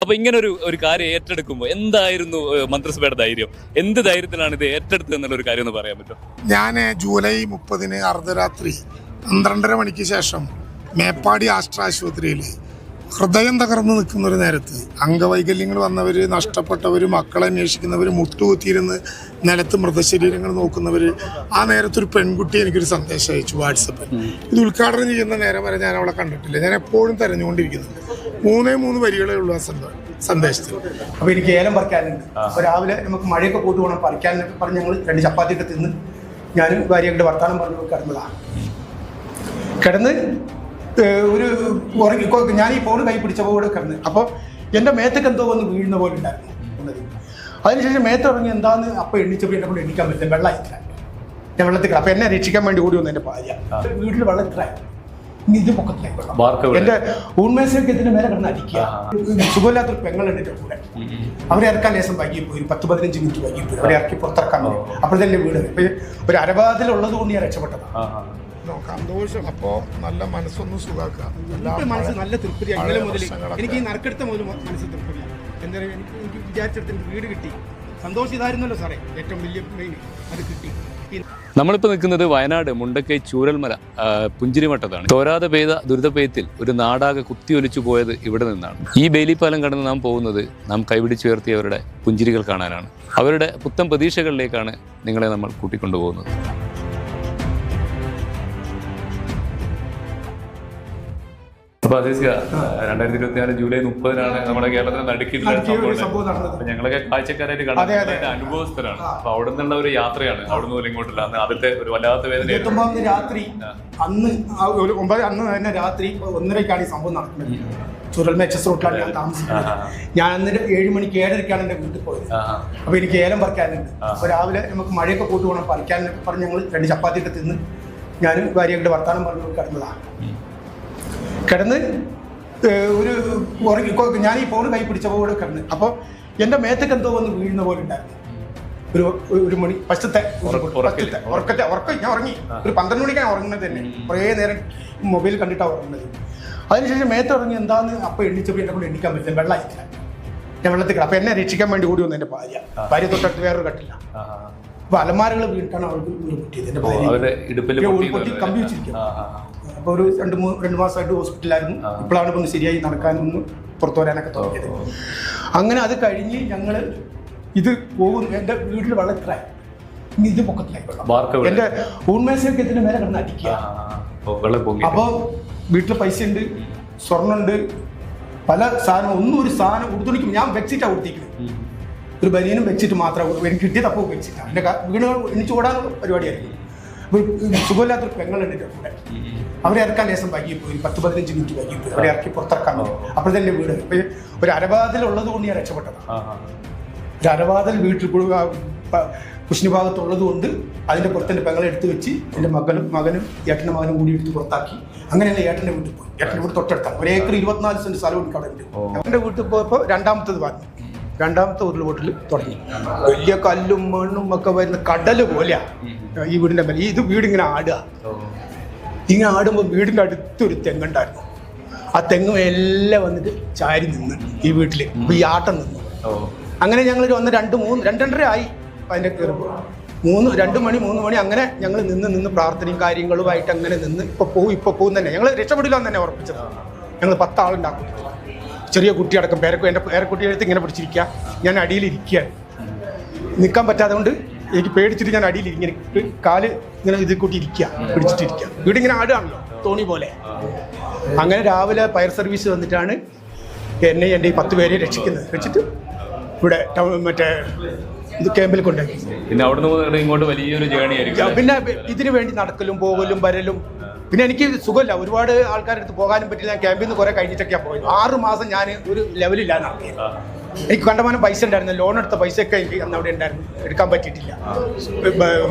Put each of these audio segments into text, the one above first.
അപ്പൊ ഇങ്ങനെ ഒരു കാര്യം ഏറ്റെടുക്കുമ്പോൾ എന്തായിരുന്നു മന്ത്രിസഭയുടെ ധൈര്യം? എന്ത് ധൈര്യത്തിലാണ് ഇത് ഏറ്റെടുത്തത് എന്നുള്ള ഒരു കാര്യം ഒന്ന് പറയാൻ പറ്റുമോ? ഞാൻ ജൂലൈ 30 അർദ്ധരാത്രി 12:30 മണിക്ക് ശേഷം മേപ്പാടി ആശുപത്രിയിൽ ഹൃദയം തകർന്ന് നിൽക്കുന്ന ഒരു നേരത്ത് അംഗവൈകല്യങ്ങൾ വന്നവർ, നഷ്ടപ്പെട്ടവർ, മക്കളെ അന്വേഷിക്കുന്നവർ, മുട്ടുകുത്തിയിരുന്ന് നിലത്ത് മൃതശരീരങ്ങൾ നോക്കുന്നവർ, ആ നേരത്തൊരു പെൺകുട്ടി എനിക്കൊരു സന്ദേശം അയച്ചു വാട്സപ്പിൽ. ഇത് ഉദ്ഘാടനം ചെയ്യുന്ന നേരം വരെ ഞാൻ അവളെ കണ്ടിട്ടില്ല. ഞാൻ എപ്പോഴും തെരഞ്ഞുകൊണ്ടിരിക്കുന്നുണ്ട്. 3 വരികളേ ഉള്ളൂ ആ സന്ദേശത്തിൽ. അപ്പോൾ എനിക്ക് ഏലം പറിക്കാനുണ്ട്. അപ്പോൾ രാവിലെ നമുക്ക് മഴയൊക്കെ കൂട്ട് പോകണം, പറിക്കാനൊക്കെ പറഞ്ഞ് ഞങ്ങൾ 2 ചപ്പാത്തിയൊക്കെ തിന്ന് ഞാനും ഭാര്യയുടെ വർത്താനം പറഞ്ഞു കിടന്നതാണ്. കിടന്ന് ഒരു ഉറങ്ങി, ഞാൻ ഈ ഫോൺ കൈ പിടിച്ചപ്പോൾ കൂടെ കിടന്ന്. അപ്പോൾ എൻ്റെ മേത്തൊക്കെ എന്തോ വന്ന് വീഴുന്ന പോലെ ഉണ്ടായിരുന്നു. അതിനുശേഷം മേത്ത് ഇറങ്ങി എന്താന്ന് അപ്പം എണ്ണിച്ചപ്പോൾ എന്നെ കൊണ്ട് എണ്ണിക്കാൻ പറ്റില്ല. വെള്ളമായിട്ടില്ല, ഞാൻ വെള്ളത്തിൽ. അപ്പം എന്നെ രക്ഷിക്കാൻ വേണ്ടി ഓടി വന്നു എൻ്റെ ഭാര്യ. വീട്ടിൽ വെള്ളത്തിലായി, ഇത് പൊക്കത്തിലായി. എൻ്റെ ഊൺമേശയൊക്കെ ഇതിൻ്റെ മേലെ കിടന്ന് അടിക്കുക. സുഖമില്ലാത്തൊരു പെങ്ങളുണ്ട് എൻ്റെ കൂടെ. അവരെ ഇറക്കാൻ ലേശം വൈകിപ്പോയി, 10-15 മിനിറ്റ് വൈകിപ്പോയി. അവരെ ഇറക്കി പുറത്തിറക്കാൻ വേണ്ടി. അപ്പോഴത്തെ വീട് ഒരു അരവാതിലുള്ളത് കൊണ്ട് ഞാൻ രക്ഷപ്പെട്ടതാണ്. സന്തോഷം. അപ്പോ നല്ല മനസ്സൊന്നും സുഖാക്കാം. മനസ്സ് നല്ല തൃപ്തിയാണ്. ഇന്നലെ മുതൽ എനിക്ക് ഈ നറുക്കെടുത്ത മുതൽ മനസ്സ് തൃപ്തിയാണ്. എന്താ പറയുക, എനിക്ക് വിചാരിച്ചെടുത്ത് വീട് കിട്ടി. സന്തോഷം ഇതായിരുന്നല്ലോ സാറേ ഏറ്റവും വലിയ മെയിൻ, അത് കിട്ടി. നമ്മളിപ്പോൾ നിൽക്കുന്നത് വയനാട് മുണ്ടക്കൈ ചൂരൽമല പുഞ്ചിരിമട്ടത്താണ്. തോരാതെ പെയ്ത ദുരിതപ്പെയ്ത്തിൽ ഒരു നാടാകെ കുത്തിയൊലിച്ചു പോയത് ഇവിടെ നിന്നാണ്. ഈ ബേലിപ്പാലം കടന്ന് നാം പോകുന്നത് നാം കൈപിടിച്ചുയർത്തിയവരുടെ പുഞ്ചിരികൾ കാണാനാണ്. അവരുടെ പുത്തൻ പ്രതീക്ഷകളിലേക്കാണ് നിങ്ങളെ നമ്മൾ കൂട്ടിക്കൊണ്ടുപോകുന്നത്. അപ്പൊ 2024 ജൂലൈ 30 നമ്മുടെ കേരളത്തിന് നടുക്കിയിട്ടുള്ള സംഭവം. അപ്പൊ ഞങ്ങളൊക്കെ കാഴ്ചക്കാരായിട്ട് കാണുന്ന അനുഭവസ്ഥരാണ്. അപ്പൊ അവിടെ നിന്നുള്ള ഒരു യാത്രയാണ്. അവിടെ നിന്ന് ഇങ്ങോട്ടില്ല. അന്ന് ആദ്യത്തെ ഒരു വല്ലാത്ത വേദന. രാത്രി അന്ന് തന്നെ രാത്രി 1:30 ഈ സംഭവം നടക്കുന്നത്. ചുരൽമല HS റോട്ടിലാണ് ഞാൻ താമസിക്കുന്നത്. ഞാൻ അന്നിട്ട് 7 മണിക്ക് 7:30 എൻ്റെ വീട്ടിൽ പോയത്. അപ്പൊ എനിക്ക് ഏലം പറിക്കാനുണ്ട്. അപ്പൊ രാവിലെ നമുക്ക് മഴയൊക്കെ കൂട്ട് പോകണം, പറിക്കാനൊക്കെ പറഞ്ഞ് ഞങ്ങൾ 2 ചപ്പാത്തിയൊക്കെ തിന്ന് ഞാനും ഭാര്യയുടെ വർത്താനം പറഞ്ഞു കിടന്നതാണ്. കിടന്ന് ഒരു ഉറങ്ങി, ഞാൻ ഈ ഫോൺ കൈ പിടിച്ചപ്പോൾ കൂടെ കിടന്ന്. അപ്പോൾ എൻ്റെ മേത്തൊക്കെ എന്തോ വന്ന് വീഴുന്ന പോലെ ഉണ്ടായിരുന്നു. ഒരു മണി ഫസ്റ്റത്തെ ഉറക്കം ഞാൻ ഉറങ്ങി. ഒരു 12 മണിക്കാണ് ഉറങ്ങുന്നത് തന്നെ. കുറേ നേരം മൊബൈൽ കണ്ടിട്ടാണ് ഉറങ്ങുന്നത്. അതിനുശേഷം മേത്തിറങ്ങി എന്താന്ന് അപ്പം എണ്ണിച്ചപ്പോൾ എന്നെ കൊണ്ട് എണ്ണിക്കാൻ പറ്റില്ല. വെള്ളമായിട്ടില്ല, ഞാൻ വെള്ളത്തിൽ. അപ്പം എന്നെ രക്ഷിക്കാൻ വേണ്ടി ഓടി വന്നു എൻ്റെ ഭാര്യ തൊട്ടടുത്ത് വേറൊരു കട്ടില്ല. അപ്പോൾ അലമാരകൾ വീണിട്ടാണ് അവൾക്ക് പൊട്ടിയത്. എൻ്റെ ഭാര്യ പൊട്ടി കമ്പി വെച്ചിരിക്കുക. അപ്പോൾ ഒരു 2 മാസമായിട്ട് ഹോസ്പിറ്റലായിരുന്നു. ഇപ്പോഴാണ് ഇപ്പം ശരിയായി നടക്കാനൊന്ന് പുറത്തു വരാനൊക്കെ തുടങ്ങിയത്. അങ്ങനെ അത് കഴിഞ്ഞ് ഞങ്ങൾ ഇത് പോകുന്നു. എൻ്റെ വീട്ടിൽ വെള്ളത്തിലായി, ഇത് പൊക്കത്തിലായി. എൻ്റെ ഊൺമേശയൊക്കെ ഇതിൻ്റെ മേലെ കിടന്ന് അടിക്കുക. അപ്പോൾ വീട്ടിൽ പൈസ ഉണ്ട്, സ്വർണ്ണമുണ്ട്, പല സാധനം. ഒരു സാധനം ഉടുത്തുണിക്കും ഞാൻ ബെഡ്ഷീറ്റാണ് കൊടുത്തിരിക്കുന്നത്. ഒരു ബനിയനും ബെഡ്ഷീറ്റ് മാത്രമേ എനിക്ക് കിട്ടിയത്. അപ്പോൾ ബെഡ്ഷീറ്റാണ്. എൻ്റെ വീണ് എണിച്ച് ഓടാൻ പരിപാടിയായിരുന്നു. സുഖമില്ലാത്തൊരു പെങ്ങളുണ്ട് എൻ്റെ കൂടെ. അവരെ ഇറക്കാൻ ലേശം വൈകിപ്പോയി, 10-15 മിനിറ്റ് വൈകിപ്പോയി. അവരെ ഇറക്കി പുറത്തിറക്കാൻ വേണ്ടി. അപ്പോഴത്തെ വീട് ഒരു അരവാതിലുള്ളത് കൊണ്ട് ഞാൻ രക്ഷപ്പെട്ടതാണ്. ഒരു അരവാതിൽ വീട്ടിൽ കുശിനി ഭാഗത്തുള്ളത് കൊണ്ട് അതിൻ്റെ പുറത്തെൻ്റെ പെങ്ങളെ എടുത്ത് വെച്ച് എൻ്റെ മകനും ഏട്ടൻ്റെ മകനും കൂടി എടുത്ത് പുറത്താക്കി. അങ്ങനെ തന്നെ ഏട്ടൻ്റെ വീട്ടിൽ പോയി. ഏട്ടൻ്റെ വീട് തൊട്ടടുത്താണ്. 1 ഏക്കർ 24 സെന്റ് സ്ഥലം എനിക്ക് അവിടെ ഉണ്ട്. എൻ്റെ വീട്ടിൽ പോയപ്പോൾ രണ്ടാമത്തെ ഉരുൾപൊട്ടൽ തുടങ്ങി. വലിയ കല്ലും മണ്ണും ഒക്കെ വരുന്ന കടൽ പോലെയാണ് ഈ വീടിൻ്റെ മേലെ. ഇത് വീടിങ്ങനെ ആടുക. ഇങ്ങനെ ആടുമ്പോൾ വീടിൻ്റെ അടുത്തൊരു തെങ്ങുണ്ടായിരുന്നു. ആ തെങ്ങ് എല്ലാം വന്നിട്ട് ചാരി നിന്ന് ഈ വീട്ടിൽ. അപ്പോൾ ഈ ആട്ടം നിന്നു. അങ്ങനെ ഞങ്ങൾ വന്ന് 2-2:30 ആയി അതിൻ്റെ കയറുമ്പോൾ. 2 മണി 3 മണി അങ്ങനെ ഞങ്ങൾ നിന്ന് പ്രാർത്ഥനയും കാര്യങ്ങളുമായിട്ട് അങ്ങനെ നിന്ന് ഇപ്പോൾ പോകും തന്നെ. ഞങ്ങൾ രക്ഷപ്പെടില്ല എന്ന് തന്നെ ഉറപ്പിച്ചത്. ഞങ്ങൾ 10 ആളുണ്ടാക്കും. ചെറിയ കുട്ടിയടക്കം എൻ്റെ പേരക്കുട്ടി എടുത്ത് ഇങ്ങനെ പിടിച്ചിരിക്കുക. ഞാൻ അടിയിലിരിക്കുക, നിൽക്കാൻ പറ്റാതെ കൊണ്ട് എനിക്ക് പേടിച്ചിട്ട് ഞാൻ അടിയിൽ ഇങ്ങനെ കാല് ഇങ്ങനെ ഇത് കൂട്ടി ഇരിക്കുക, പിടിച്ചിട്ടിരിക്കുക. വീടിങ്ങനെ ആടുകയാണല്ലോ, തോണി പോലെ. അങ്ങനെ രാവിലെ ഫയർ സർവീസ് വന്നിട്ടാണ് എന്നെ എൻ്റെ ഈ 10 പേരെ രക്ഷിച്ചിട്ട് ഇവിടെ മറ്റേ ഇത് ക്യാമ്പിൽ കൊണ്ടുപോയി. പിന്നെ അവിടെ ഇങ്ങോട്ട് വലിയൊരു ജേണി ആയിരിക്കും. പിന്നെ ഇതിനു വേണ്ടി നടക്കലും പോകലും വരലും. പിന്നെ എനിക്ക് സുഖമില്ല, ഒരുപാട് ആൾക്കാരുടെ അടുത്ത് പോകാനും പറ്റില്ല. ഞാൻ ക്യാമ്പിൽ നിന്ന് കുറേ കഴിഞ്ഞിട്ടൊക്കെയാണ് പോയത്. 6 മാസം ഞാൻ ഒരു ലെവലിലാണ് നടത്തിയത്. എനിക്ക് കണ്ടമാനം പൈസ ഉണ്ടായിരുന്നു. ലോൺ എടുത്ത പൈസയൊക്കെ എനിക്ക് അന്ന് അവിടെ ഉണ്ടായിരുന്നു, എടുക്കാൻ പറ്റിയിട്ടില്ല.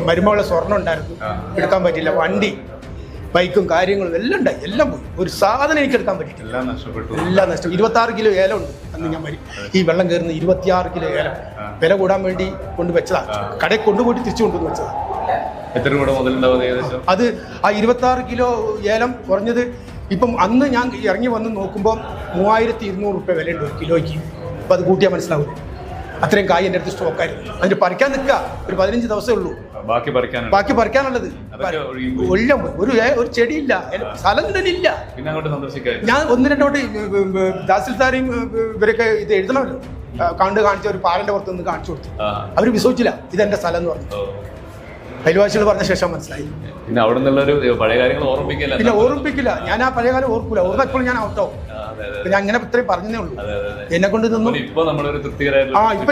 മരുമകളുടെ സ്വർണ്ണം ഉണ്ടായിരുന്നു, എടുക്കാൻ പറ്റില്ല. വണ്ടി, ബൈക്കും കാര്യങ്ങളും എല്ലാം ഉണ്ടായി, എല്ലാം പോയി. ഒരു സാധനം എനിക്ക് എടുക്കാൻ പറ്റിയിട്ടില്ല, എല്ലാം നഷ്ടം. 26 കിലോ ഏലം ഉണ്ട് അന്ന്. ഞാൻ ഈ വെള്ളം കയറുന്ന 26 കിലോ ഏലം വില കൂടാൻ വേണ്ടി കൊണ്ടുവച്ചതാണ്. കടയിൽ കൊണ്ടുപോയിട്ട് തിരിച്ചു കൊണ്ടുവന്ന് വെച്ചതാണ്. അത് ആ 26 കിലോ ഏലം കുറഞ്ഞത് ഇപ്പം അന്ന് ഞാൻ ഇറങ്ങി വന്ന് നോക്കുമ്പോൾ 3200 രൂപ വിലയുണ്ട് 1 കിലോയ്ക്ക്. അപ്പോൾ അത് കൂട്ടിയാൽ മനസ്സിലാവും. അത്രയും കായ് എൻ്റെ അടുത്ത് സ്റ്റോക്കായിരുന്നു. അതിന് പറിക്കാൻ നിൽക്കുക, ഒരു 15 ദിവസമേ ഉള്ളൂ ബാക്കി പറിക്കാനുള്ളത്. എല്ലാം ഒരു ചെടിയില്ല, സ്ഥലം തന്നെ ഇല്ല. ഞാൻ 1-2 വട്ടം തഹസിൽദാരെയും ഇവരൊക്കെ ഇത് എഴുതണമല്ലോ, കാണിച്ച ഒരു പാലന്റെ പുറത്ത് നിന്ന് കാണിച്ചു കൊടുത്തു. അവർ വിശ്വസിച്ചില്ല ഇതെന്റെ സ്ഥലം എന്ന് പറഞ്ഞു. അയൽവാസികൾ പറഞ്ഞ ശേഷം മനസ്സിലായി. പിന്നെ അവിടെ നിന്നുള്ളൊരു പഴയ കാര്യങ്ങൾ ഓർമ്മിപ്പിക്കില്ല. ഞാൻ ആ പഴയ കാലം ഓർക്കൂല, ഓർമ്മ ഞാൻ ഔട്ടാവും. ഞാൻ അങ്ങനെ ഇത്രയും പറഞ്ഞതേ ഉള്ളൂ. എന്നെ കൊണ്ട് നിന്നും ഇപ്പൊ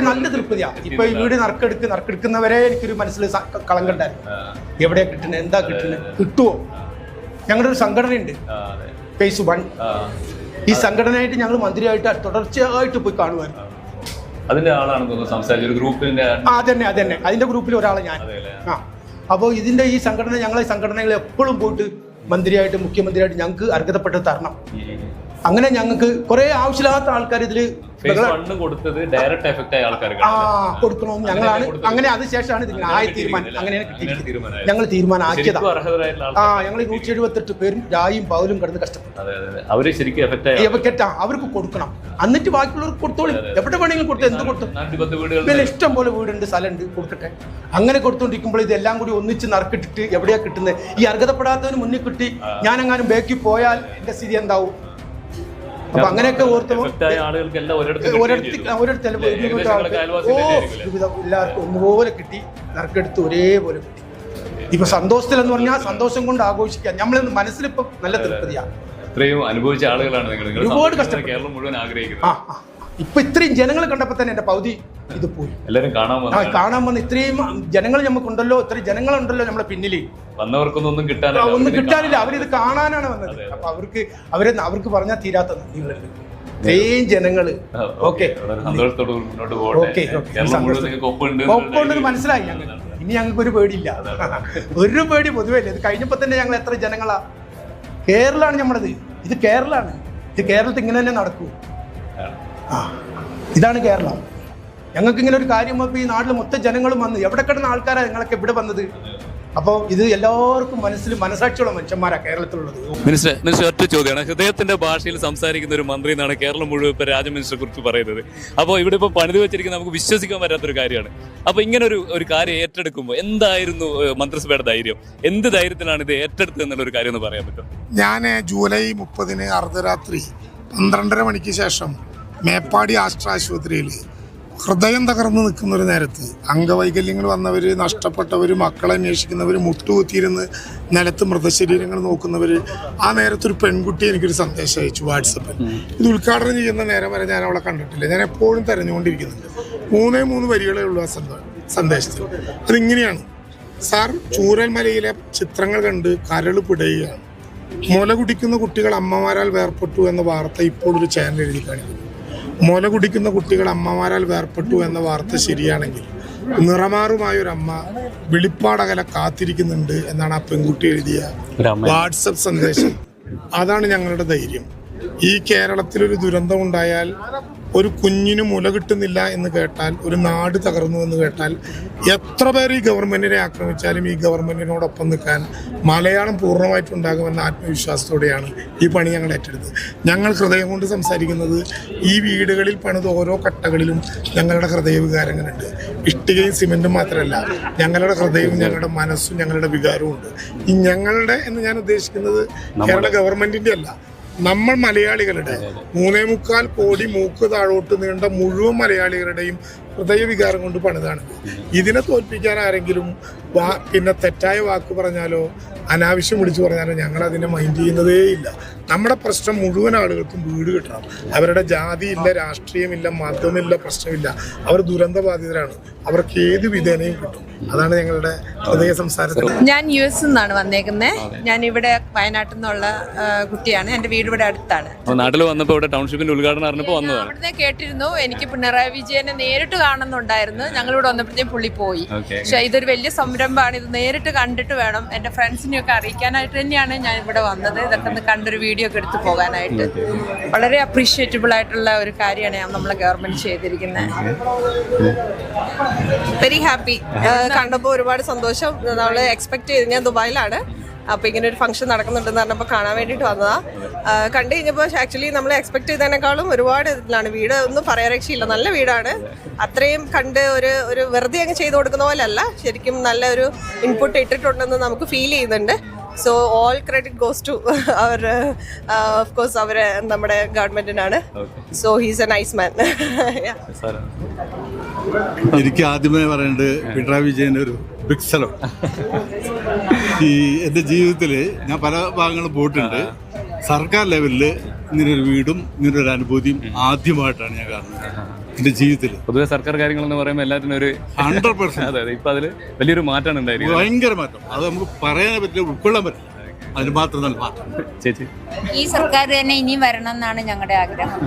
നല്ല തൃപ്തിയാ. ഇപ്പൊ ഈ വീട് നറുക്കെടുക്കുന്നവരെ എനിക്കൊരു മനസ്സിൽ കളങ്കണ്ടായിരുന്നു. എവിടെയാ കിട്ടുന്നത്, എന്താ കിട്ടുന്നത്, കിട്ടുമോ? ഞങ്ങളുടെ ഒരു സംഘടനയുണ്ട്, ഫേസ് 1. ഈ സംഘടനയായിട്ട് ഞങ്ങൾ മന്ത്രിയായിട്ട് തുടർച്ചയായിട്ട് പോയി കാണുമായിരുന്നു. അതിന്റെ ആളാണെന്ന് സംസാരിച്ച ഗ്രൂപ്പിന്റെ അതന്നെ അതിന്റെ ഗ്രൂപ്പിൽ ഒരാളെ ഞാൻ. അപ്പോൾ ഇതിന്റെ ഈ സംഘടന, ഞങ്ങളെ സംഘടനകൾ എപ്പോഴും പോയിട്ട് മന്ത്രിയായിട്ട് മുഖ്യമന്ത്രിയായിട്ട് ഞങ്ങൾക്ക് അർഹതപ്പെട്ട് തരണം. അങ്ങനെ ഞങ്ങൾക്ക് കുറെ ആവശ്യമില്ലാത്ത ആൾക്കാർ ഇതില് കൊടുക്കണം. ഞങ്ങളാണ് അങ്ങനെ അതിനുശേഷമാണ് ഇതിന് തീരുമാനം. അങ്ങനെയാണ് കിട്ടിയിരിക്കുന്നത്. ഞങ്ങൾ തീരുമാനം ആക്കിയതാ. ഞങ്ങൾ 178 പേരും രായും പകലും കിടന്ന് കഷ്ടപ്പെട്ടു. അവർക്ക് കൊടുക്കണം, എന്നിട്ട് ബാക്കിയുള്ളവർക്ക് കൊടുത്തോളി. എവിടെ വേണമെങ്കിലും കൊടുത്തു, എന്ത് കൊടുത്തു? പിന്നെ ഇഷ്ടം പോലെ വീടുണ്ട്, സ്ഥലമുണ്ട്, കൊടുക്കട്ടെ. അങ്ങനെ കൊടുത്തോണ്ടിരിക്കുമ്പോൾ ഇതെല്ലാം കൂടി ഒന്നിച്ച് നറുക്കിട്ടിട്ട് എവിടെയാ കിട്ടുന്നത്? ഈ അർഹതപ്പെടാത്തവന് മുന്നിൽ കിട്ടി ഞാനെങ്ങാനും ബാക്കി പോയാൽ എന്റെ സ്ഥിതി എന്താവും? അപ്പൊ അങ്ങനെയൊക്കെ ഓർത്തപ്പോൾ എല്ലാവർക്കും ഒന്നുപോലെ കിട്ടി, നറുക്കെടുത്ത് ഒരേപോലെ കിട്ടി. ഇപ്പൊ സന്തോഷത്തിലെന്ന് പറഞ്ഞാൽ സന്തോഷം കൊണ്ട് ആഘോഷിക്കാം. നമ്മൾ മനസ്സിലിപ്പം നല്ല തൃപ്തിയാണ്. അനുഭവിച്ച ആളുകളാണ് ഒരുപാട് കഷ്ടപ്പെട്ടു. ഇപ്പൊ ഇത്രയും ജനങ്ങൾ കണ്ടപ്പോ തന്നെ എന്റെ പകുതി ഇത് പോയി. എല്ലാവരും കാണാൻ വന്ന് ഇത്രയും ജനങ്ങൾ നമുക്കുണ്ടല്ലോ, ഇത്രയും ജനങ്ങളുണ്ടല്ലോ നമ്മളെ പിന്നില്. ഒന്നും കിട്ടാനില്ല. അവരിത് കാണാനാണ് വന്നത്. അപ്പൊ അവർക്ക് പറഞ്ഞാൽ തീരാത്ത നന്ദികളുണ്ട്. ഇത്രയും ജനങ്ങള് ഒപ്പമുണ്ടെന്ന് മനസ്സിലായി ഞങ്ങൾ. ഇനി ഞങ്ങൾക്ക് ഒരു പേടിയില്ല, ഒരു പേടി പൊതുവേ ഇല്ല. ഇത് കഴിഞ്ഞപ്പോ തന്നെ ഞങ്ങൾ എത്ര ജനങ്ങളാ. കേരളമാണ് നമ്മളത്. ഇത് കേരളമാണ്. ഇത് കേരളത്തിൽ ഇങ്ങനെ തന്നെ നടക്കൂ. ഇതാണ് കേരളം. ഞങ്ങൾക്ക് ഇങ്ങനെ ഒരു കാര്യം വന്നപ്പോൾ ഈ നാട്ടിൽ മൊത്തം ജനങ്ങളും വന്ന് എവിടെ കിടന്ന ആൾക്കാരാണ് ഞങ്ങളൊക്കെ ഇവിടെ വന്നത്. അപ്പോൾ ഇത് എല്ലാവർക്കും മനസാക്ഷിയുള്ള മനുഷ്യന്മാരാ കേരളത്തിലുള്ളത്. മിനിസ്റ്റർ ഒറ്റ ചോദ്യമാണ്. ഹൃദയത്തിന്റെ ഭാഷയിൽ സംസാരിക്കുന്ന ഒരു മന്ത്രി എന്നാണ് കേരളം മുഴുവൻ ഇപ്പൊ രാജമിനിസ്റ്ററെ കുറിച്ച് പറയുന്നത്. അപ്പോൾ ഇവിടെ ഇപ്പൊ പണിത് വെച്ചിരിക്കുന്ന നമുക്ക് വിശ്വസിക്കാൻ പറ്റാത്തൊരു കാര്യമാണ്. അപ്പൊ ഇങ്ങനെ ഒരു കാര്യം ഏറ്റെടുക്കുമ്പോൾ എന്തായിരുന്നു മന്ത്രിസഭയുടെ ധൈര്യം? എന്ത് ധൈര്യത്തിലാണ് ഇത് ഏറ്റെടുത്തത് എന്നുള്ളൊരു കാര്യം ഒന്ന് പറയാൻ പറ്റും? ഞാൻ ജൂലൈ 30 അർദ്ധരാത്രി 12:30 മണിക്ക് ശേഷം മേപ്പാടി ആശുപത്രിയിൽ ഹൃദയം തകർന്ന് നിൽക്കുന്ന ഒരു നേരത്ത് അംഗവൈകല്യങ്ങൾ വന്നവർ, നഷ്ടപ്പെട്ടവർ, മക്കളെ അന്വേഷിക്കുന്നവർ, മുട്ടുകുത്തിയിരുന്ന് നിലത്ത് മൃതശരീരങ്ങൾ നോക്കുന്നവർ, ആ നേരത്തൊരു പെൺകുട്ടി എനിക്കൊരു സന്ദേശം അയച്ചു വാട്സപ്പിൽ. ഇത് ഉദ്ഘാടനം ചെയ്യുന്ന നേരം വരെ ഞാൻ അവളെ കണ്ടിട്ടില്ല. ഞാൻ എപ്പോഴും തിരഞ്ഞുകൊണ്ടിരിക്കുന്നുണ്ട്. 3 വരികളേ ഉള്ളൂ ആ സന്ദേശത്തിൽ. അതിങ്ങനെയാണ്: സാർ, ചൂരൽമലയിലെ ചിത്രങ്ങൾ കണ്ട് കരള് പിടയുകയാണ്. മുല കുടിക്കുന്ന കുട്ടികൾ അമ്മമാരാൽ വേർപെട്ടു എന്ന വാർത്ത ഇപ്പോൾ ഒരു ചാനൽ എഴുതി കാണിക്കുന്നു. മുല കുടിക്കുന്ന കുട്ടികൾ അമ്മമാരാൽ വേർപെട്ടു എന്ന വാർത്ത ശരിയാണെങ്കിൽ നിറമാറുമായൊരമ്മ വെളിപ്പാടകലെ കാത്തിരിക്കുന്നുണ്ട് എന്നാണ് ആ പെൺകുട്ടി എഴുതിയ വാട്സപ്പ് സന്ദേശം. അതാണ് ഞങ്ങളുടെ ധൈര്യം. ഈ കേരളത്തിലൊരു ദുരന്തം ഉണ്ടായാൽ, ഒരു കുഞ്ഞിന് മുല കിട്ടുന്നില്ല എന്ന് കേട്ടാൽ, ഒരു നാട് തകർന്നു എന്ന് കേട്ടാൽ, എത്ര പേർ ഈ ഗവൺമെന്റിനെ ആക്രമിച്ചാലും ഈ ഗവൺമെന്റിനോടൊപ്പം നിൽക്കാൻ മലയാളം പൂർണ്ണമായിട്ടുണ്ടാകുമെന്ന ആത്മവിശ്വാസത്തോടെയാണ് ഈ പണി ഞങ്ങൾ ഏറ്റെടുത്തത്. ഞങ്ങൾ ഹൃദയം കൊണ്ട് സംസാരിക്കുന്നത് ഈ വീടുകളിൽ പണിത് ഓരോ കട്ടകളിലും ഞങ്ങളുടെ ഹൃദയവികാരങ്ങളുണ്ട്. ഇഷ്ടികയും സിമെന്റും മാത്രമല്ല, ഞങ്ങളുടെ ഹൃദയവും ഞങ്ങളുടെ മനസ്സും ഞങ്ങളുടെ വികാരവും ഉണ്ട്. ഈ ഞങ്ങളുടെ എന്ന് ഞാൻ ഉദ്ദേശിക്കുന്നത് കേരള ഗവൺമെന്റിന്റെ അല്ല, നമ്മൾ മലയാളികളുടെ 3.25 കോടി മൂക്ക് താഴോട്ട് നീണ്ട മുഴുവൻ മലയാളികളുടെയും ഹൃദയവികാരം കൊണ്ട് പണിതാണ്. ഇതിനെ തോൽപ്പിക്കാൻ ആരെങ്കിലും പിന്നെ തെറ്റായ വാക്ക് പറഞ്ഞാലോ അനാവശ്യം വിളിച്ചു പറഞ്ഞാലോ ഞങ്ങൾ അതിനെ മൈൻഡ് ചെയ്യുന്നതേ ഇല്ല. നമ്മുടെ പ്രശ്നം മുഴുവൻ ആളുകൾക്കും വീട് കിട്ടണം. അവരുടെ ജാതിയില്ല, രാഷ്ട്രീയമില്ല, മതമില്ല, പ്രശ്നമില്ല. അവർ ദുരന്തബാധിതരാണ്. അവർക്ക് ഏത് വിധേനയും കിട്ടും. അതാണ് ഞങ്ങളുടെ ഹൃദയ സംസാരത്തിൽ. ഞാൻ US നിന്നാണ് വന്നേക്കുന്നത്. ഞാൻ ഇവിടെ വയനാട്ടിൽ നിന്നുള്ള കുട്ടിയാണ്. എൻ്റെ വീട് ഇവിടെ അടുത്താണ്. നാട്ടിൽ വന്നപ്പോൾ ഇവിടെ ടൗൺഷിപ്പിന്റെ ഉദ്ഘാടനം അറിഞ്ഞപ്പോൾ വന്നതാണ്. അവിടുന്ന് കേട്ടിരുന്നു. എനിക്ക് പിണറായി വിജയനെ നേരിട്ട് കാണുന്നുണ്ടായിരുന്നു. ഞങ്ങൾ ഇവിടെ വന്നപ്പോഴത്തേക്കും പുള്ളി പോയി. പക്ഷെ ഇതൊരു വലിയ സംരംഭമാണ്. ഇത് നേരിട്ട് കണ്ടിട്ട് വേണം എൻ്റെ ഫ്രണ്ട്സിനെയൊക്കെ അറിയിക്കാനായിട്ട് തന്നെയാണ് ഞാൻ ഇവിടെ വന്നത്. ഇതൊക്കെ ഒന്ന് കണ്ടൊരു വീഡിയോ ഒക്കെ എടുത്ത് പോകാനായിട്ട്. വളരെ അപ്രീഷിയേറ്റബിൾ ആയിട്ടുള്ള ഒരു കാര്യമാണ് നമ്മളെ ഗവൺമെന്റ് ചെയ്തിരിക്കുന്നത്. Very happy. കണ്ടപ്പോൾ ഒരുപാട് സന്തോഷം. നമ്മൾ എക്സ്പെക്ട് ചെയ്ത്, ഞാൻ ദുബായിലാണ്, അപ്പോൾ ഇങ്ങനെ ഒരു ഫംഗ്ഷൻ നടക്കുന്നുണ്ടെന്ന് പറഞ്ഞപ്പോൾ കാണാൻ വേണ്ടിയിട്ട് വന്നതാണ്. കണ്ടു കഴിഞ്ഞപ്പോൾ ആക്ച്വലി നമ്മൾ എക്സ്പെക്ട് ചെയ്തതിനേക്കാളും ഒരുപാട് ഇതിലാണ്. വീട് ഒന്നും പറയാൻ രക്ഷയില്ല, നല്ല വീടാണ്. അത്രയും കണ്ട് ഒരു വെറുതെ അങ്ങ് ചെയ്ത് കൊടുക്കുന്ന പോലെ അല്ല, ശരിക്കും നല്ലൊരു ഇൻപുട്ട് ഇട്ടിട്ടുണ്ടെന്ന് നമുക്ക് ഫീൽ ചെയ്യുന്നുണ്ട്. So all credit goes to അവർ, ഓഫ് കോഴ്സ് അവര് നമ്മുടെ ഗവൺമെന്റിനാണ്. So he's a nice man. എനിക്ക് ആദ്യമേ പറയേണ്ടത് പിണറായി വിജയൻ ഒരു ബിഗ് സ്ഥലം. ഈ എൻ്റെ ജീവിതത്തിൽ ഞാൻ പല ഭാഗങ്ങളും പോയിട്ടുണ്ട്. സർക്കാർ ലെവലിൽ ഇങ്ങനൊരു വീടും ഇങ്ങനൊരു അനുഭൂതിയും ആദ്യമായിട്ടാണ് ഞാൻ കാണുന്നത് എൻ്റെ ജീവിതത്തിൽ. പൊതുവെ സർക്കാർ കാര്യങ്ങളെന്ന് പറയുമ്പോൾ എല്ലാത്തിനും ഒരു 100%. അതെ അതെ, ഇപ്പം അതിൽ വലിയൊരു മാറ്റമാണ് ഉണ്ടായിരിക്കുന്നത്. ഭയങ്കര മാറ്റം. അത് നമുക്ക് പറയാനേ പറ്റില്ല, ഉൾക്കൊള്ളാൻ പറ്റില്ല. അതിന് മാത്രം നല്ല മാറ്റം. ചേച്ചി, ഈ സർക്കാർ തന്നെ ഇനിയും വരണം എന്നാണ് ഞങ്ങളുടെ ആഗ്രഹം.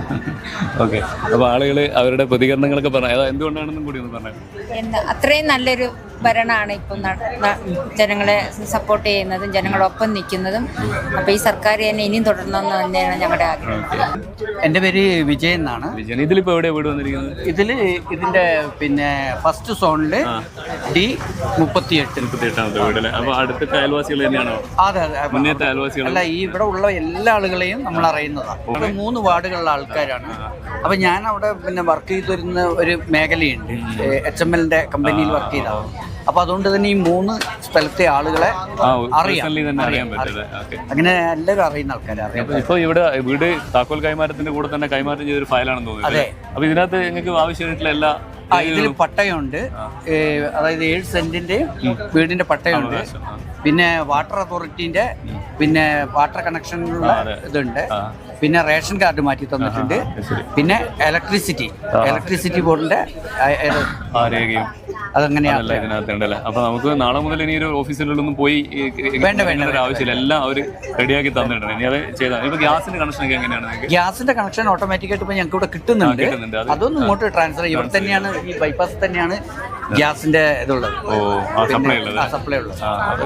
ഓക്കെ. അപ്പോൾ ആളുകൾ അവരുടെ പ്രതികരണങ്ങളൊക്കെ പറഞ്ഞു, അതാ എന്തുകൊണ്ടാണെന്നും കൂടി ഒന്ന് പറഞ്ഞു. അത്രയും നല്ലൊരു ഭരണമാണ് ഇപ്പം ജനങ്ങളെ സപ്പോർട്ട് ചെയ്യുന്നതും ജനങ്ങളൊപ്പം നിൽക്കുന്നതും. അപ്പോൾ ഈ സർക്കാർ തന്നെ ഇനിയും തുടരണമെന്ന് തന്നെയാണ് ഞങ്ങളുടെ ആഗ്രഹം. എൻ്റെ പേര് വിജയൻ എന്നാണ്. വിജയൻ, ഇതിലിപ്പോൾ എവിടെയാണ് വീട് വന്നിരിക്കുന്നത്? ഇതിൻ്റെ പിന്നെ ഫസ്റ്റ് സോണിൽ D38 വീടല്ലേ? അപ്പോൾ അടുത്ത അയൽവാസികൾ തന്നെയാണോ? അതെ അതെ, മുന്നേത്തെ അയൽവാസികൾ അല്ല, ഈ ഇവിടെ ഉള്ള എല്ലാ ആളുകളെയും നമ്മൾ അറിയുന്നതാണ്. ഇവിടെ 3 വാർഡുകളിലെ ആൾക്കാരാണ്. അപ്പം ഞാൻ അവിടെ പിന്നെ വർക്ക് ചെയ്ത് വരുന്ന ഒരു മേഖലയുണ്ട്, HML-ന്റെ കമ്പനിയിൽ വർക്ക് ചെയ്തതാണ്. അപ്പൊ അതുകൊണ്ട് തന്നെ ഈ 3 സ്ഥലത്തെ ആളുകളെ അറിയാം. അങ്ങനെ എല്ലാവരും അറിയുന്ന ആൾക്കാരെ അറിയാം. ഇപ്പൊ ഇവിടെ വീട് താക്കോൽ കൈമാറ്റത്തിന്റെ കൂടെ തന്നെ കൈമാറ്റം ചെയ്തൊരു ഫയലാണെന്ന് തോന്നുന്നു. അതെ. അപ്പൊ ഇതിനകത്ത് നിങ്ങൾക്ക് ആവശ്യമായിട്ടുള്ള എല്ലാ ഇതിൽ പട്ടയമുണ്ട്, അതായത് 7 സെന്റിന്റെ വീടിന്റെ പട്ടയമുണ്ട്, പിന്നെ വാട്ടർ അതോറിറ്റിന്റെ പിന്നെ വാട്ടർ കണക്ഷനുള്ള ഇതുണ്ട്, പിന്നെ റേഷൻ കാർഡ് മാറ്റി തന്നിട്ടുണ്ട്, പിന്നെ ഇലക്ട്രിസിറ്റി ബോർഡിന്റെ രേഖയും അതങ്ങനെയാണ് ഇതിനകത്തുണ്ടല്ലേ. അപ്പൊ നമുക്ക് നാളെ മുതൽ ഇനി ഒരു ഓഫീസിലൊന്നും പോയി വേണ്ട ആവശ്യമില്ല, എല്ലാം അവർ റെഡിയാക്കി തന്നിട്ടുണ്ട്. ഇനി അത് ചെയ്താൽ ഇപ്പൊ ഗ്യാസിന്റെ കണക്ഷൻ ഒക്കെ എങ്ങനെയാണ്? ഗ്യാസിന്റെ കണക്ഷൻ ഓട്ടോമാറ്റിക്കായിട്ട് ഇപ്പൊ ഞങ്ങൾക്ക് ഇവിടെ കിട്ടുന്നുണ്ട്. അതൊന്നും ഇങ്ങോട്ട് ട്രാൻസ്ഫർ ഇവിടെ തന്നെയാണ്, ഈ ബൈപ്പാസ് തന്നെയാണ് ഗ്യാസിന്റെ ഇതുള്ളത്, സപ്ലൈ ഉള്ളത്.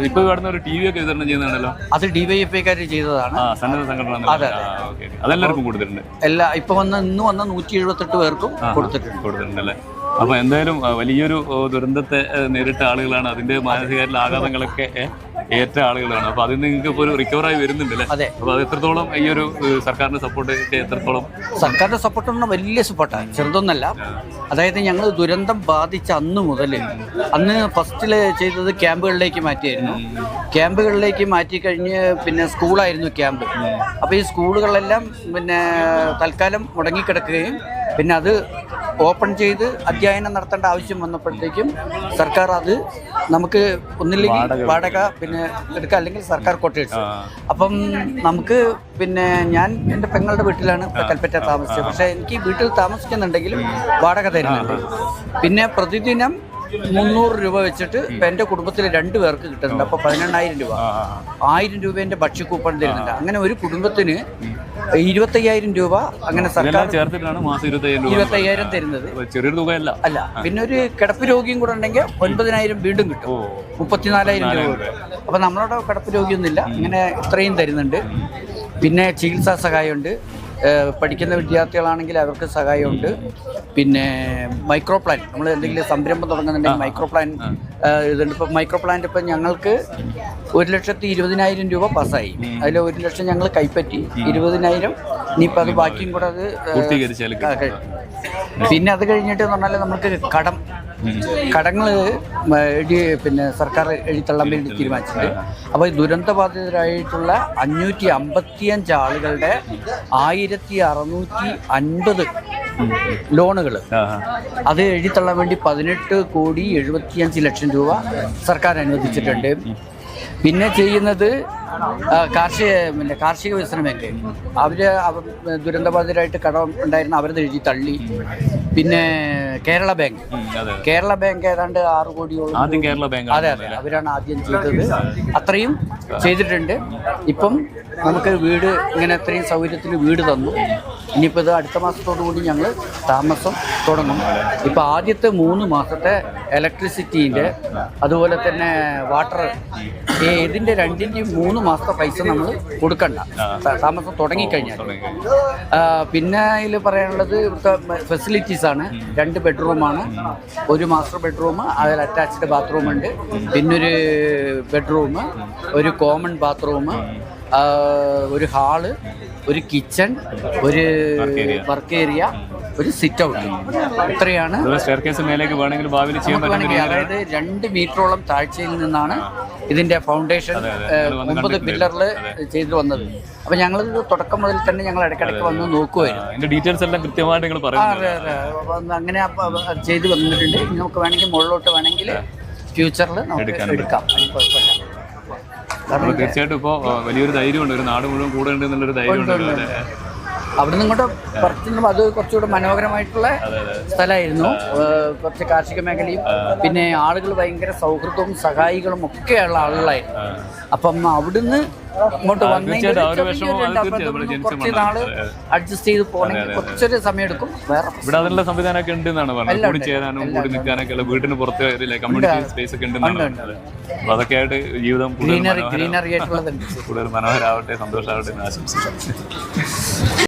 ഇപ്പൊ ഇവിടുന്ന് ഒരു TV ഒക്കെ വിതരണം ചെയ്യുന്നുണ്ടല്ലോ, അത് DYFI-ക്കാർ ചെയ്തതാണ്. സന്നദ്ധ സംഘടന അതെല്ലാവർക്കും കൊടുത്തിട്ടുണ്ട്. ഇപ്പൊ ഇന്ന് വന്ന 178 പേർക്കും കൊടുത്തിട്ടുണ്ടല്ലേ. അപ്പൊ എന്തായാലും വലിയൊരു ദുരന്തത്തെ നേരിട്ട ആളുകളാണ്, അതിന്റെ മാനസികമായിട്ടുള്ള ആഘാതങ്ങളൊക്കെ ഏറ്റ ആളുകളാണ്. അപ്പൊ അതിൽ നിങ്ങൾക്ക് ഇപ്പോൾ ഒരു റിക്കവറായി വരുന്നുണ്ടല്ലേ? അതെ. അപ്പൊ അത് എത്രത്തോളം ഈ ഒരു സർക്കാരിന്റെ സപ്പോർട്ട് എത്രത്തോളം? സർക്കാരിന്റെ സപ്പോർട്ട് പറഞ്ഞാൽ വലിയ സപ്പോർട്ടാണ്, ചെറുതൊന്നല്ല. അതായത് ഞങ്ങൾ ദുരന്തം ബാധിച്ച അന്ന് മുതൽ, അന്ന് ഫസ്റ്റില് ചെയ്തത് ക്യാമ്പുകളിലേക്ക് മാറ്റിയായിരുന്നു. ക്യാമ്പുകളിലേക്ക് മാറ്റി കഴിഞ്ഞ് പിന്നെ സ്കൂളായിരുന്നു ക്യാമ്പ്. അപ്പോൾ ഈ സ്കൂളുകളെല്ലാം പിന്നെ തൽക്കാലം മുടങ്ങിക്കിടക്കുകയും പിന്നെ അത് ഓപ്പൺ ചെയ്ത് അധ്യയനം നടത്തേണ്ട ആവശ്യം വന്നപ്പോഴത്തേക്കും സർക്കാർ അത് നമുക്ക് ഒന്നില്ലെങ്കിൽ വാടക പിന്നെ എടുക്കുക, അല്ലെങ്കിൽ സർക്കാർ ക്വാർട്ടേഴ്സ്. അപ്പം നമുക്ക് പിന്നെ ഞാൻ എൻ്റെ പെങ്ങളുടെ വീട്ടിലാണ് കൽപ്പറ്റ താമസിച്ചത്. പക്ഷേ എനിക്ക് വീട്ടിൽ താമസിക്കുന്നുണ്ടെങ്കിലും വാടക തരുന്നുണ്ട്. പിന്നെ പ്രതിദിനം 300 രൂപ വെച്ചിട്ട് ഇപ്പം എൻ്റെ കുടുംബത്തിൽ 2 പേർക്ക് കിട്ടുന്നുണ്ട്. അപ്പോൾ 18,000 രൂപ, 1000 രൂപ എൻ്റെ ഭക്ഷ്യക്കൂപ്പൺ തരുന്നുണ്ട്. അങ്ങനെ ഒരു കുടുംബത്തിന് 25,000 രൂപ അങ്ങനെ സർക്കാർ ചേർത്തിട്ടാണ് മാസം 25,000 തരുന്നത്. ചെറിയൊരു തുകയല്ല. അല്ല, പിന്നെ ഒരു കിടപ്പ് രോഗിയും കൂടെ ഉണ്ടെങ്കിൽ 9,000 വീണ്ടും കിട്ടും, 34,000 രൂപ. അപ്പം നമ്മളവിടെ കിടപ്പ് രോഗിയൊന്നുമില്ല, ഇങ്ങനെ ഇത്രയും തരുന്നുണ്ട്. പിന്നെ ചികിത്സാ സഹായമുണ്ട്, പഠിക്കുന്ന വിദ്യാർത്ഥികളാണെങ്കിൽ അവർക്ക് സഹായമുണ്ട്. പിന്നെ മൈക്രോ പ്ലാൻ, നമ്മൾ എന്തെങ്കിലും സംരംഭം തുടങ്ങുന്നുണ്ടെങ്കിൽ മൈക്രോ പ്ലാൻ ഇതുണ്ട്. ഇപ്പം മൈക്രോ പ്ലാൻ ഇപ്പം ഞങ്ങൾക്ക് 1,20,000 രൂപ പാസ്സായി. അതിൽ 1 ലക്ഷം ഞങ്ങൾ കൈപ്പറ്റി, 20,000 ഇനിയിപ്പോൾ അത് ബാക്കിയും കൂടെ അത്. പിന്നെ അത് കഴിഞ്ഞിട്ട് എന്ന് പറഞ്ഞാൽ നമുക്ക് കടങ്ങൾ പിന്നെ സർക്കാർ എഴുതിത്തള്ളാൻ വേണ്ടി തീരുമാനിച്ചിട്ടുണ്ട്. അപ്പോൾ ദുരന്തബാധിതരായിട്ടുള്ള 555 ആളുകളുടെ 1,650 ലോണുകൾ അത് എഴുതിത്തള്ളാൻ വേണ്ടി 18,75,00,000 രൂപ സർക്കാർ അനുവദിച്ചിട്ടുണ്ട്. പിന്നെ ചെയ്യുന്നത് കാർഷിക വികസന മേഖല, അവർ ദുരന്തബാധിതരായിട്ട് കടം ഉണ്ടായിരുന്ന അവരത് എഴുതി തള്ളി. പിന്നെ കേരള ബാങ്ക് ഏതാണ്ട് 6 കോടിയോളം. അതെ, അവരാണ് ആദ്യം ചെയ്തത്. അത്രയും ചെയ്തിട്ടുണ്ട്. ഇപ്പം നമുക്ക് വീട് ഇങ്ങനെ അത്രയും സൗകര്യത്തിൽ വീട് തന്നു. ഇനിയിപ്പോൾ ഇത് അടുത്ത മാസത്തോടു കൂടി ഞങ്ങൾ താമസം തുടങ്ങും. ഇപ്പോൾ ആദ്യത്തെ 3 മാസത്തെ ഇലക്ട്രിസിറ്റീൻ്റെ അതുപോലെ തന്നെ വാട്ടർ ഇതിൻ്റെ 2-3 മാസത്തെ പൈസ നമ്മൾ കൊടുക്കണ്ട താമസം തുടങ്ങിക്കഴിഞ്ഞാൽ. പിന്നെ ഇതിൽ പറയാനുള്ളത് ഇവിടുത്തെ ഫെസിലിറ്റീസാണ്. 2 ബെഡ്റൂമാണ്, ഒരു മാസ്റ്റർ ബെഡ്റൂം, അതിൽ അറ്റാച്ച്ഡ് ബാത്റൂം ഉണ്ട്, പിന്നൊരു ബെഡ്റൂം, ഒരു കോമൺ ബാത്റൂം, ഒരു ഹാള്, ഒരു കിച്ചൺ, ഒരു വർക്ക് ഏരിയ, ഒരു സിറ്റ് ഔട്ട്. ഇത്രയാണ്. അതായത് 2 മീറ്ററോളം താഴ്ചയിൽ നിന്നാണ് ഇതിന്റെ ഫൗണ്ടേഷൻ 9 പില്ലറിൽ ചെയ്തു വന്നത്. അപ്പൊ ഞങ്ങൾ തുടക്കം മുതൽ തന്നെ ഞങ്ങൾ ഇടയ്ക്കിടയ്ക്ക് വന്ന് നോക്കുമായിരുന്നു. ഡീറ്റെയിൽസ് എല്ലാം കൃത്യമായിട്ട് നിങ്ങൾ അങ്ങനെ ചെയ്തു വന്നിട്ടുണ്ട്. നമുക്ക് വേണമെങ്കിൽ മുകളിലോട്ട് വേണമെങ്കിൽ ഫ്യൂച്ചറിൽ നമുക്ക് എടുക്കാം. തീർച്ചയായിട്ടും ഇപ്പോൾ വലിയൊരു ധൈര്യമുണ്ട്, ഒരു നാട് മുഴുവൻ കൂടെ ഉണ്ട് എന്നുള്ളൊരു ധൈര്യമുണ്ട്. അവിടെ നിന്ന് ഇങ്ങോട്ട് പുറത്തുനിന്നും അത് കുറച്ചുകൂടെ മനോഹരമായിട്ടുള്ള സ്ഥലമായിരുന്നു. കുറച്ച് കാർഷിക മേഖലയും പിന്നെ ആളുകൾ ഭയങ്കര സൗഹൃദവും സഹായികളും ഒക്കെയുള്ള ആളുകളായിരുന്നു. അപ്പം അവിടുന്ന് ഇങ്ങോട്ട് വന്നെങ്കിൽ കുറച്ച് നാള് അഡ്ജസ്റ്റ് ചെയ്ത് പോകണമെങ്കിൽ കുറച്ചൊരു സമയം എടുക്കും. വേറെ ഇവിടെ അതിനുള്ള സംവിധാനമൊക്കെ ഉണ്ടെന്നാണ് പറഞ്ഞത്, കൂടി ചേരാനും കൂടി നിൽക്കാനൊക്കെ ഉള്ള വീടിന് പുറത്ത് കമ്മ്യൂണിറ്റി സ്പേസ് ഒക്കെ ഉണ്ടെന്നാണ്. അപ്പൊ അതൊക്കെ ആയിട്ട് ജീവിതം ഗ്രീനറി ആയിട്ടുള്ളത് കൂടുതൽ മനോഹരമാവട്ടെ, സന്തോഷമാവട്ടെ എന്ന് ആശംസിക്കുന്നു.